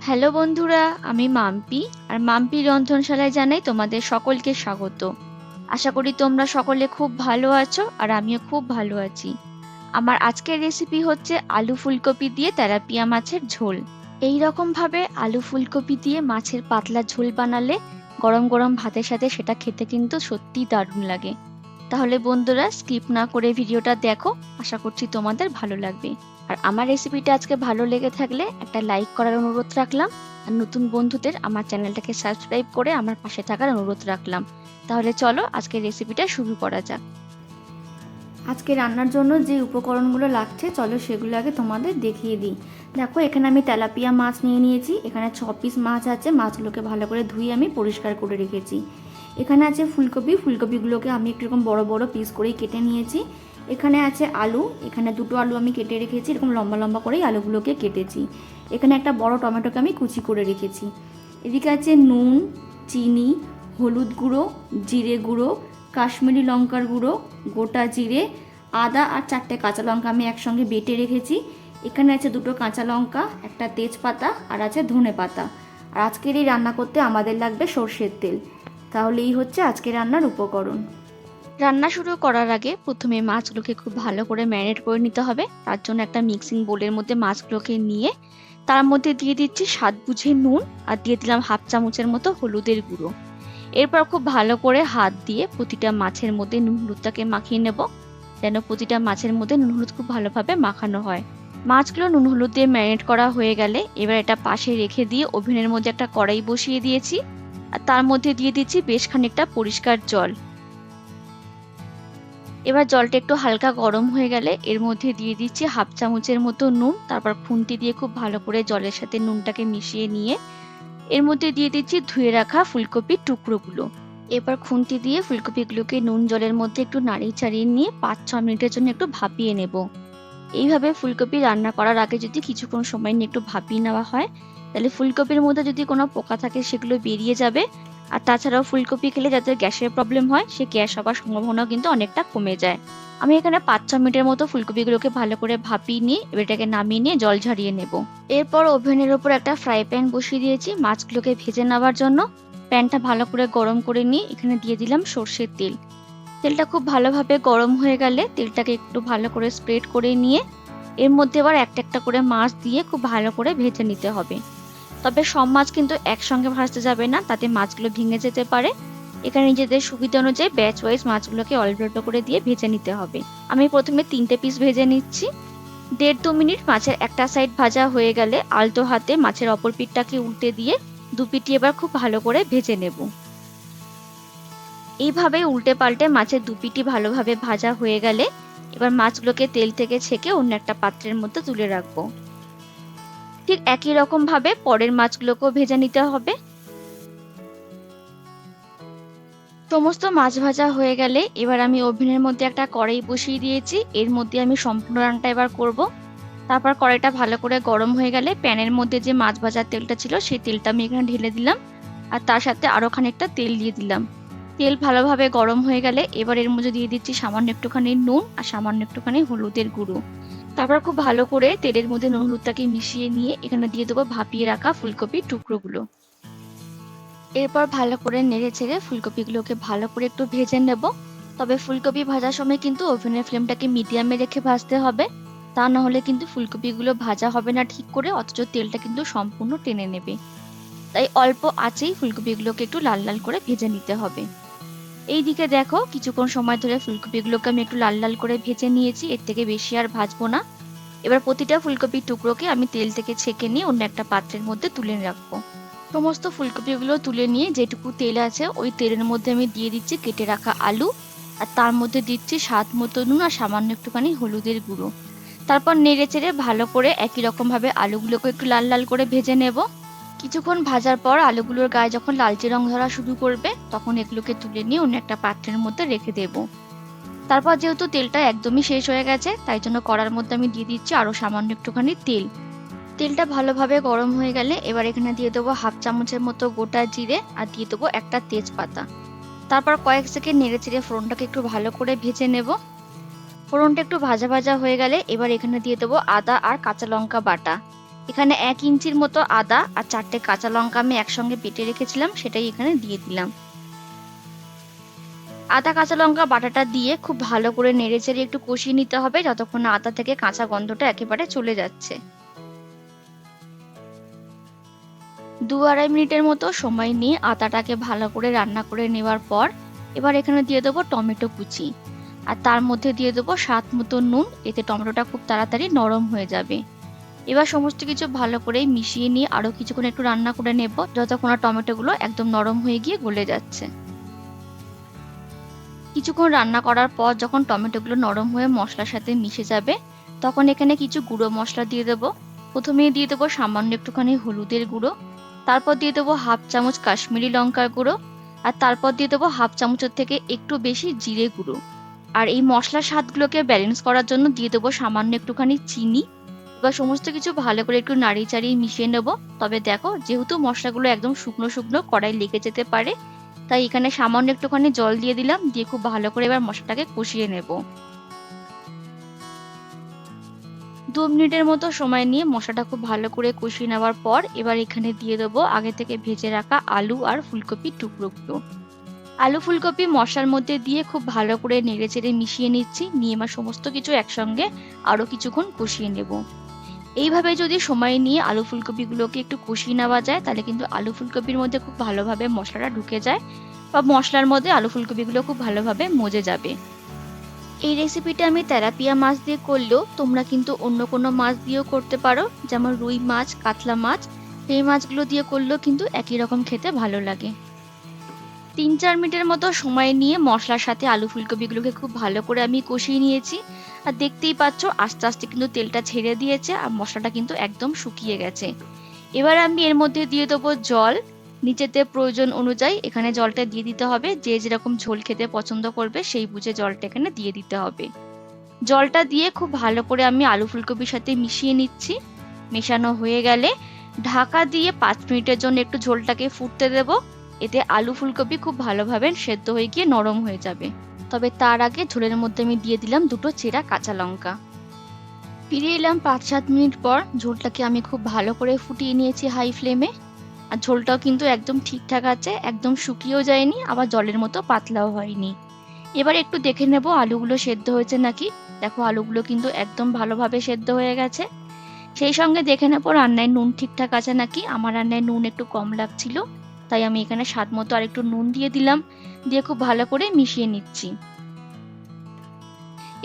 Hello বন্ধুরা, আমি মাম্পি। আর মাম্পি রন্ধনশালায় জানাই তোমাদের সকলকে স্বাগত। আশা করি তোমরা সকলে খুব ভালো আছো আর আমিও খুব ভালো আছি। আমার আজকের রেসিপি হচ্ছে আলু ফুলকপি দিয়ে তেলাপিয়া মাছের ঝোল। এই রকম ভাবে আলু ফুলকপি দিয়ে মাছের পাতলা ঝোল বানালে গরম গরম ভাতের সাথে সেটা খেতে কিন্তু সত্যিই দারুণ লাগে। তাহলে বন্ধুরা স্কিপ না করে ভিডিওটা দেখো, আশা করছি তোমাদের ভালো লাগবে। আর আমার রেসিপিটা আজকে ভালো লেগে থাকলে একটা লাইক করার অনুরোধ রাখলাম। আর নতুন বন্ধুদের আমার চ্যানেলটাকে সাবস্ক্রাইব করে আমার পাশে থাকার অনুরোধ রাখলাম। তাহলে চলো আজকের রেসিপিটা শুরু করা যাক। আজকে রান্নার জন্য যে উপকরণগুলো লাগছে চলো সেগুলো আগে তোমাদের দেখিয়ে দিই। দেখো, এখানে আমি তেলাপিয়া মাছ নিয়ে নিয়েছি। এখানে 6 পিস মাছ আছে। মাছগুলোকে ভালো করে ধুয়ে আমি পরিষ্কার করে রেখেছি। এখানে আছে ফুলকপি। ফুলকপিগুলোকে আমি একটু এরকম বড় বড় পিস করেই কেটে নিয়েছি। এখানে আছে আলু। এখানে 2টো আলু আমি কেটে রেখেছি, এরকম লম্বা লম্বা করেই আলুগুলোকে কেটেছি। এখানে একটা বড় টমেটোকে আমি কুচি করে রেখেছি। এদিকে আছে নুন, চিনি, হলুদ গুঁড়ো, জিরে গুঁড়ো, কাশ্মীরি লঙ্কার গুঁড়ো, গোটা জিরে, আদা আর 4টে কাঁচা লঙ্কা আমি একসঙ্গে বেটে রেখেছি। এখানে আছে 2টো কাঁচা লঙ্কা, একটা তেজপাতা আর আছে ধনে পাতা। আর আজকের এই রান্না করতে আমাদের লাগবে সর্ষের তেল। তাহলে এই হচ্ছে আজকের রান্নার উপকরণ। রান্না শুরু করার আগে প্রথমে মাছগুলোকে খুব ভালো করে ম্যারিনেট করে নিতে হবে। তার জন্য একটা মিক্সিং বোলের মধ্যে মাছগুলোকে নিয়ে তার মধ্যে দিয়ে দিচ্ছি স্বাদ বুঝে নুন আর দিয়ে দিলাম 1/2 চামচের মতো হলুদের গুঁড়ো। এরপর খুব ভালো করে হাত দিয়ে প্রতিটা মাছের মধ্যে নুন হলুদটাকে মাখিয়ে নেব, যেন প্রতিটা মাছের মধ্যে নুন হলুদ খুব ভালোভাবে মাখানো হয়। মাছগুলো নুন হলুদ দিয়ে ম্যারিনেট করা হয়ে গেলে এবার এটা পাশে রেখে দিয়ে ওভেনের মধ্যে একটা কড়াই বসিয়ে দিয়েছি। আর তার মধ্যে দিয়ে দিচ্ছি বেশ খানিকটা পরিষ্কার জল। এবার জলটা একটু হালকা গরম হয়ে গেলে এর মধ্যে দিয়ে দিচ্ছি 1/2 চামচের মতো নুন। তারপর খুন্তি দিয়ে খুব ভালো করে জলের সাথে নুনটাকে মিশিয়ে নিয়ে এর মধ্যে দিয়ে দিচ্ছি ধুয়ে রাখা ফুলকপির টুকরোগুলো। এবার খুন্তি দিয়ে ফুলকপিগুলোকে নুন জলের মধ্যে একটু নাড়িয়ে চাড়িয়ে নিয়ে 5-6 মিনিটের জন্য একটু ভাপিয়ে নেব। এইভাবে ফুলকপি রান্না করার আগে যদি কিছুক্ষণ সময় নিয়ে একটু ভাপিয়ে নেওয়া হয়, তাহলে ফুলকপির মধ্যে যদি কোনো পোকা থাকে সেগুলো বেরিয়ে যাবে। আর তাছাড়াও ফুলকপি খেলে যাদের গ্যাসের প্রবলেম হয় সে গ্যাস হওয়ার সম্ভাবনাও কিন্তু অনেকটা কমে যায়। আমি এখানে 5-6 মিনিটের মতো ফুলকপিগুলোকে ভালো করে ভাপিয়ে নিয়ে এবার এটাকে নামিয়ে নিয়ে জল ঝরিয়ে নেব। এরপর ওভেনের ওপর একটা ফ্রাই প্যান বসিয়ে দিয়েছি মাছগুলোকে ভেজে নেওয়ার জন্য। প্যানটা ভালো করে গরম করে নিয়ে এখানে দিয়ে দিলাম সর্ষের তেল। তেলটা খুব ভালোভাবে গরম হয়ে গেলে তেলটাকে একটু ভালো করে স্প্রেড করে নিয়ে এর মধ্যে আবার একটা একটা করে মাছ দিয়ে খুব ভালো করে ভেজে নিতে হবে। তবে সব মাছ কিন্তু একসঙ্গে ভাজতে যাবে না, তাতে মাছগুলো ভেঙে যেতে পারে। এখানে নিজেদের সুবিধা অনুযায়ী ব্যাচ ওয়াইজ মাছগুলোকে অল্প অল্প করে দিয়ে ভেজে নিতে হবে। আমি প্রথমে 3টে পিস ভেজে নিচ্ছি। 1.5-2 মিনিট মাছের একটা সাইড ভাজা হয়ে গেলে আলতো হাতে মাছের অপর পিঠটাকে উল্টে দিয়ে 2 পিঠই এবার খুব ভালো করে ভেজে নেব। এইভাবে উল্টে পাল্টে মাছের 2 পিঠই ভালোভাবে ভাজা হয়ে গেলে এবার মাছগুলোকে তেল থেকে ছেঁকে অন্য একটা পাত্রের মধ্যে তুলে রাখবো। ঠিক একই রকম ভাবে পরের মাছগুলোকেও ভেজে নিতে হবে। সমস্ত মাছ ভাজা হয়ে গেলে এবার আমি ওভেনের মধ্যে একটা কড়াই বসিয়ে দিয়েছি। এর মধ্যে আমি সম্পূর্ণ রান্নাটা এবার করব। তারপর কড়াইটা ভালো করে গরম হয়ে গেলে প্যানের মধ্যে যে মাছ ভাজার তেলটা ছিল সেই তেলটা আমি এখানে ঢেলে দিলাম। আর তার সাথে আরো খানিকটা তেল দিয়ে দিলাম। তেল ভালোভাবে গরম হয়ে গেলে এবার এর মধ্যে দিয়ে দিচ্ছি সামান্য একটুখানি নুন আর সামান্য একটুখানি হলুদের গুঁড়ো। তারপর খুব ভালো করে তেলের মধ্যে নুন হলুদটাকে মিশিয়ে নিয়ে এখানে দিয়ে দেবো ভাপিয়ে রাখা ফুলকপির টুকরোগুলো। এরপর ভালো করে নেড়ে ছেড়ে ফুলকপিগুলোকে ভালো করে একটু ভেজে নেব। তবে ফুলকপি ভাজার সময় কিন্তু ওভেনের ফ্লেমটাকে মিডিয়ামে রেখে ভাজতে হবে, তা না হলে কিন্তু ফুলকপিগুলো ভাজা হবে না ঠিক করে, অথচ তেলটা কিন্তু সম্পূর্ণ টেনে নেবে। তাই অল্প আঁচেই ফুলকপিগুলোকে একটু লাল লাল করে ভেজে নিতে হবে। এইদিকে দেখো, কিছুক্ষণ সময় ধরে ফুলকপিগুলোকে আমি একটু লাল লাল করে ভেজে নিয়েছি, এর থেকে বেশি আর ভাজবো না। এবার প্রতিটা ফুলকপির টুকরোকে আমি তেল থেকে ছেঁকে নিয়ে অন্য একটা পাত্রের মধ্যে তুলে রাখবো। সমস্ত ফুলকপিগুলো তুলে নিয়ে যেটুকু তেল আছে ওই তেলের মধ্যে আমি দিয়ে দিচ্ছি কেটে রাখা আলু। আর তার মধ্যে দিচ্ছি স্বাদ মতো নুন আর সামান্য একটুখানি হলুদের গুঁড়ো। তারপর নেড়ে চেড়ে ভালো করে একই রকম ভাবে আলুগুলোকে একটু লাল লাল করে ভেজে নেব। কিছুক্ষণ ভাজার পর আলুগুলোর গায়ে যখন লালচে রং ধরা শুরু করবে তখন এগুলোকে তুলে নিয়ে অন্য একটা পাত্রের মধ্যে রেখে দেব। তারপর যেহেতু তেলটা একদমই শেষ হয়ে গেছে তাই জন্য কড়ার মধ্যে আমি দিয়ে দিচ্ছি আরো সামান্য একটুখানি তেল। তেলটা ভালোভাবে গরম হয়ে গেলে এবার এখানে দিয়ে দেবো 1/2 চামচের মতো গোটা জিরে আর দিয়ে দেবো একটা তেজপাতা। তারপর কয়েক সেকেন্ড নেড়ে চেড়ে ফোড়নটাকে একটু ভালো করে ভেজে নেব। ফোড়নটা একটু ভাজা ভাজা হয়ে গেলে এবার এখানে দিয়ে দেবো আদা আর কাঁচা লঙ্কা বাটা। এখানে 1 ইঞ্চির মতো আদা আর 4টে কাঁচা লঙ্কা আমি একসঙ্গে বেটে রেখেছিলাম, সেটাই এখানে দিয়ে দিলাম। আদা কাঁচা লঙ্কা বাটাটা দিয়ে খুব ভালো করে নেড়েচেড়ে একটু কষিয়ে নিতে হবে, যতক্ষণ না আদা থেকে কাঁচা গন্ধটা একেবারে চলে যাচ্ছে। 2-2.5 মিনিটের মতো সময় নিয়ে আদাটাকে ভালো করে রান্না করে নেওয়ার পর এবার এখানে দিয়ে দেবো টমেটো কুচি, আর তার মধ্যে দিয়ে দেবো স্বাদ মতো নুন। এতে টমেটোটা খুব তাড়াতাড়ি নরম হয়ে যাবে। এবার সমস্ত কিছু ভালো করে মিশিয়ে নিয়ে আরো কিছুক্ষণ একটু রান্না করে নেব, যতক্ষণ না টমেটোগুলো একদম নরম হয়ে গিয়ে গলে যাচ্ছে। কিছুক্ষণ রান্না করার পর যখন টমেটোগুলো নরম হয়ে মশলার সাথে মিশে যাবে, তখন এখানে কিছু গুঁড়ো মশলা দিয়ে দেবো। প্রথমেই দিয়ে দেবো সামান্য একটুখানি হলুদের গুঁড়ো, তারপর দিয়ে দেবো 1/2 চামচ কাশ্মীরি লঙ্কার গুঁড়ো, আর তারপর দিয়ে দেবো 1/2 চামচের থেকে একটু বেশি জিরে গুঁড়ো। আর এই মশলার স্বাদগুলোকে ব্যালেন্স করার জন্য দিয়ে দেবো সামান্য একটুখানি চিনি। এবার সমস্ত কিছু ভালো করে একটু নাড়িয়ে চাড়িয়ে মিশিয়ে নেব। তবে দেখো, যেহেতু মশলাগুলো একদম শুকনো শুকনো কড়াই লেগে যেতে পারে, তাই এখানে সামান্য একটুখানি জল দিয়ে দিলাম, দিয়ে খুব ভালো করে এবার মশলাটাকে কষিয়ে নেব। 2 মিনিটের মতো সময় নিয়ে মশলাটা খুব ভালো করে কষিয়ে নেওয়ার পর এবার এখানে দিয়ে দেবো আগে থেকে ভেজে রাখা আলু আর ফুলকপির টুকরোগুলো। আলু ফুলকপি মশলার মধ্যে দিয়ে খুব ভালো করে নেড়েচেড়ে মিশিয়ে নিচ্ছি, নিয়ে এবার সমস্ত কিছু একসঙ্গে আরো কিছুক্ষণ কষিয়ে নেব। এইভাবে যদি সময় নিয়ে আলু ফুলকপিগুলোকে একটু কষিয়ে নেওয়া যায়, তাহলে কিন্তু আলু ফুলকপির মধ্যে খুব ভালোভাবে মশলাটা ঢুকে যায়, বা মশলার মধ্যে আলু ফুলকপিগুলো খুব ভালোভাবে মজে যাবে। এই রেসিপিটা আমি তেলাপিয়া মাছ দিয়ে করলেও তোমরা কিন্তু অন্য কোনো মাছ দিয়েও করতে পারো, যেমন রুই মাছ, কাতলা মাছ। এই মাছগুলো দিয়ে করলেও কিন্তু একই রকম খেতে ভালো লাগে। 3-4 মিনিটের মতো সময় নিয়ে মশলার সাথে আলু ফুলকপিগুলোকে খুব ভালো করে আমি কষিয়ে নিয়েছি। আর দেখতেই পাচ্ছ আস্তে আস্তে কিন্তু তেলটা ছেড়ে দিয়েছে, আর মশলাটা কিন্তু একদম শুকিয়ে গেছে। এবার আমি এর মধ্যে দিয়ে দেবো জল। নিচেতে প্রয়োজন অনুযায়ী এখানে জলটা দিয়ে দিতে হবে, যে যেরকম ঝোল খেতে পছন্দ করবে সেই বুঝে জলটা এখানে দিয়ে দিতে হবে। জলটা দিয়ে খুব ভালো করে আমি আলু ফুলকপির সাথে মিশিয়ে নিচ্ছি। মেশানো হয়ে গেলে ঢাকা দিয়ে 5 মিনিটের জন্য একটু ঝোলটাকে ফুটতে দেব। এতে আলু ফুলকপি খুব ভালোভাবে সেদ্ধ হয়ে গিয়ে নরম হয়ে যাবে। তবে তার আগে ঝোলের মধ্যে আমি দিয়ে দিলাম 2টো চেরা কাঁচা লঙ্কা। ফিরে এলাম 5-7 মিনিট পর। ঝোলটাকে আমি খুব ভালো করে ফুটিয়ে নিয়েছি হাই ফ্লেমে। আর ঝোলটাও কিন্তু একদম ঠিকঠাক আছে, একদম শুকিয়েও যায়নি, আবার জলের মতো পাতলাও হয়নি। এবার একটু দেখে নেব আলুগুলো সেদ্ধ হয়েছে নাকি। দেখো, আলুগুলো কিন্তু একদম ভালোভাবে সেদ্ধ হয়ে গেছে। সেই সঙ্গে দেখে নেব রান্নায় নুন ঠিকঠাক আছে নাকি। আমার রান্নায় নুন একটু কম লাগছিল, তাই আমি এখানে স্বাদ মতো আর একটু নুন দিয়ে দিলাম, দিয়ে খুব ভালো করে মিশিয়ে নিচ্ছি।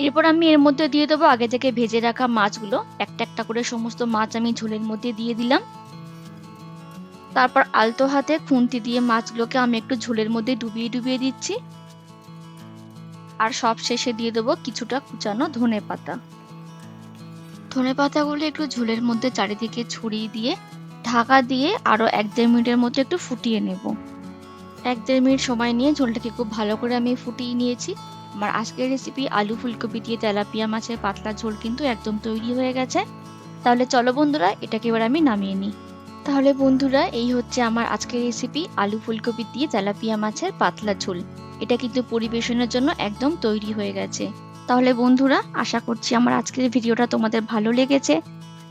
এরপর আমি এর মধ্যে দিয়ে দেবো আগে থেকে ভেজে রাখা মাছগুলো। একটা একটা করে সমস্ত মাছ আমি ঝোলের মধ্যে দিয়ে দিলাম। তারপর আলতো হাতে খুন্তি দিয়ে মাছগুলোকে আমি একটু ঝোলের মধ্যে ডুবিয়ে ডুবিয়ে দিচ্ছি। আর সব শেষে দিয়ে দেবো কিছুটা কুচানো ধনেপাতা। ধনেপাতাগুলো একটু ঝোলের মধ্যে চারিদিকে ছড়িয়ে দিয়ে ঢাকা দিয়ে আরো 1-1.5 মিনিটের মতো একটু ফুটিয়ে নেব। 1-1.5 মিনিট সময় নিয়ে ঝোলটাকে খুব ভালো করে আমি ফুটিয়ে নিয়েছি। আমার আজকের রেসিপি আলু ফুলকপি দিয়ে তেলাপিয়া মাছের পাতলা ঝোল কিন্তু একদম তৈরি হয়ে গেছে। তাহলে চলো বন্ধুরা, এটাকে এবার আমি নামিয়ে নিই। তাহলে বন্ধুরা, এই হচ্ছে আমার আজকের রেসিপি আলু ফুলকপি দিয়ে তেলাপিয়া মাছের পাতলা ঝোল। এটা কিন্তু পরিবেশনের জন্য একদম তৈরি হয়ে গেছে। তাহলে বন্ধুরা, আশা করছি আমার আজকের ভিডিওটা তোমাদের ভালো লেগেছে।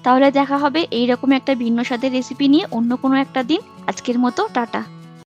তাহলে দেখা হবে এইরকম একটা ভিন্ন স্বাদের রেসিপি নিয়ে অন্য কোনো একটা দিন। আজকের মতো টাটা।